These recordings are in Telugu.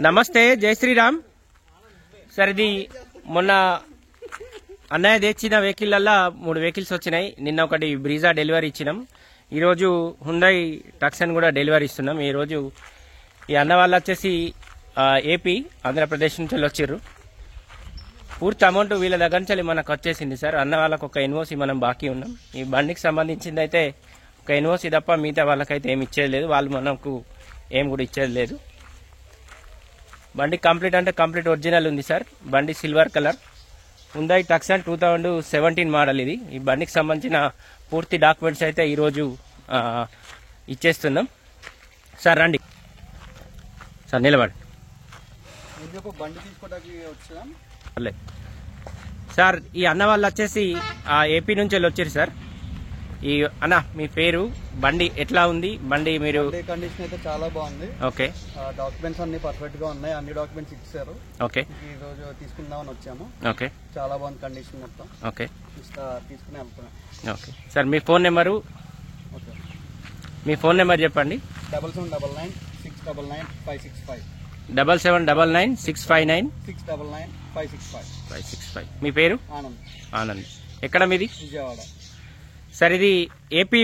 నమస్తే, జై శ్రీరామ్ సార్. ఇది మొన్న అన్నయ్య తెచ్చిన వెహికల్లల్లా 3 వెహికల్స్ వచ్చినాయి. నిన్న ఒకటి బ్రీజా డెలివరీ ఇచ్చినాం. ఈరోజు హుండై టక్సన్ కూడా డెలివరీ ఇస్తున్నాం. ఈరోజు ఈ అన్న వాళ్ళు వచ్చేసి ఏపీ ఆంధ్రప్రదేశ్ నుంచి వచ్చిర్రు. పూర్తి అమౌంట్ వీళ్ళ దగ్గర నుంచి మనకు వచ్చేసింది సార్. అన్న వాళ్ళకు ఒక ఎన్ఓసి మనం బాకీ ఉన్నాం. ఈ బండికి సంబంధించింది అయితే ఒక ఎన్ఓసి తప్ప మిగతా వాళ్ళకైతే ఏమి ఇచ్చేది లేదు. వాళ్ళు మనకు ఏం కూడా ఇచ్చేది లేదు. బండి కంప్లీట్ అంటే కంప్లీట్ ఒరిజినల్ ఉంది సార్. బండి silver colour Hyundai Tucson 2017 model. ఇది ఈ బండికి సంబంధించిన పూర్తి డాక్యుమెంట్స్ అయితే ఈరోజు ఇచ్చేస్తున్నాం సార్. రండి సార్, నిలబడి బండి తీసుకోవడానికి వచ్చాం సార్. ఈ అన్న వాళ్ళు వచ్చేసి ఏపీ నుంచి వచ్చారు సార్. ఈ అన్న మీ పేరు, బండి ఎట్లా ఉంది? బండి మీరు కండిషన్ అయితే చాలా బాగుంది. ఓకే, డాక్యుమెంట్స్ అన్ని పర్ఫెక్ట్ గా ఉన్నాయి. అన్ని డాక్యుమెంట్స్ ఇచ్చారు. ఓకే, ఈ రోజు తీసుకుందామని వచ్చాము. ఓకే, చాలా బాగుంది కండిషన్ మొత్తం. ఓకే, తీసుకుని వెళ్తున్నాం. Okay sir. మీ ఫోన్ నెంబరు, మీ ఫోన్ నెంబర్ చెప్పండి. 7799 699 565 7799 659 699 565 565. మీ పేరు? ఆనంద్. ఆనంద్. ఎక్కడ మీది? విజయవాడ సార్. ఇది ఏపీ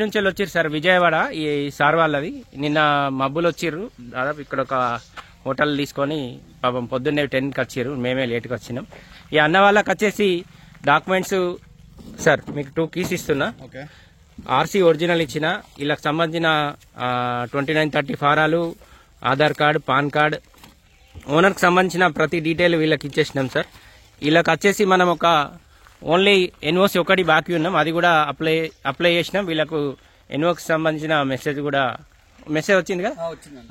నుంచి వచ్చారు సార్, విజయవాడ. ఈ సార్ వాళ్ళది నిన్న మబ్బులు వచ్చిర్రు. దాదాపు ఇక్కడ ఒక హోటల్ తీసుకొని పాపం పొద్దున్నే 10కి వచ్చారు. మేమే లేట్గా వచ్చినాం. ఈ అన్న వాళ్ళకి వచ్చేసి డాక్యుమెంట్స్ సార్ మీకు 2 కీస్ ఇస్తున్నా. ఓకే, ఆర్సీ ఒరిజినల్ ఇచ్చిన, వీళ్ళకి సంబంధించిన 2930 ఫారాలు, ఆధార్ కార్డు, పాన్ కార్డ్, ఓనర్కి సంబంధించిన ప్రతి డీటెయిల్ వీళ్ళకి ఇచ్చేసినాం సార్. వీళ్ళకి వచ్చేసి మనం ఒక ఓన్లీ ఎన్ఓసి ఒకటి బాకీ ఉన్నాం. అది కూడా అప్లై చేసినాం. వీళ్ళకు ఎన్ఓకి సంబంధించిన మెసేజ్ వచ్చింది కదా,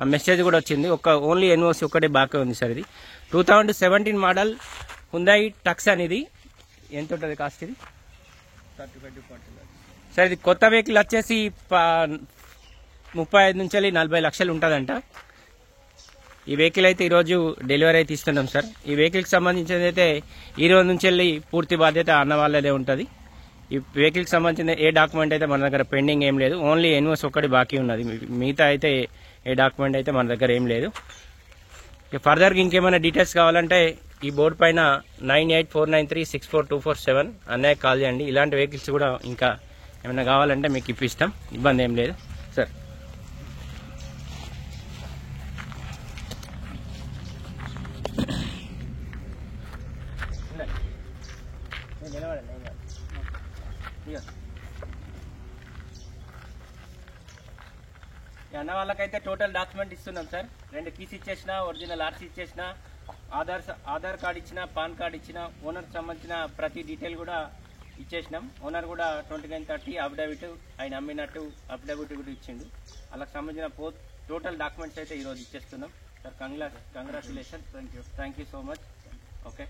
ఆ మెసేజ్ కూడా వచ్చింది. ఓన్లీ ఎన్ఓసి ఒకటి బాకీ ఉంది సార్. ఇది 2017 మోడల్ హుండై టక్సన్. ఇది ఎంత ఉంటుంది కాస్ట్? ఇది 35 to 40 lakhs సార్. ఇది కొత్త వెహికల్ వచ్చేసి 35 నుంచి 40 లక్షలు ఉంటుందంట. ఈ వెహికల్ అయితే ఈరోజు డెలివరీ అయితే ఇస్తున్నాం సార్. ఈ వెహికల్కి సంబంధించింది అయితే ఈ రోజు నుంచి వెళ్ళి పూర్తి బాధ్యత అన్న వాళ్ళదే ఉంటుంది. ఈ వెహికల్కి సంబంధించిన ఏ డాక్యుమెంట్ అయితే మన దగ్గర పెండింగ్ ఏం లేదు. ఓన్లీ ఎన్ఓసి ఒక్కటి బాకీ ఉన్నది. మిగతా అయితే ఏ డాక్యుమెంట్ అయితే మన దగ్గర ఏం లేదు. ఇక ఫర్దర్గా ఇంకేమైనా డీటెయిల్స్ కావాలంటే ఈ బోర్డు పైన 9849364247 అన్నయ్య కాల్ చేయండి. ఇలాంటి వెహికల్స్ కూడా ఇంకా ఏమైనా కావాలంటే మీకు ఇప్పిస్తాం, ఇబ్బంది ఏం లేదు సార్. అన్న వాళ్ళకైతే టోటల్ డాక్యుమెంట్ ఇస్తున్నాం సార్. 2 కీస్ ఇచ్చేసిన, ఒరిజినల్ ఆర్సీ ఇచ్చేసిన, ఆధార్ కార్డు ఇచ్చిన, పాన్ కార్డు ఇచ్చిన, ఓనర్కి సంబంధించిన ప్రతి డీటెయిల్ కూడా ఇచ్చేసినాం. ఓనర్ కూడా 2930 అఫిడవిట్, ఆయన అమ్మినట్టు అఫిడవిట్ కూడా ఇచ్చిండు. వాళ్ళకి సంబంధించిన టోటల్ డాక్యుమెంట్స్ అయితే ఈరోజు ఇచ్చేస్తున్నాం sir. Congratulation. Thank you so much. Okay.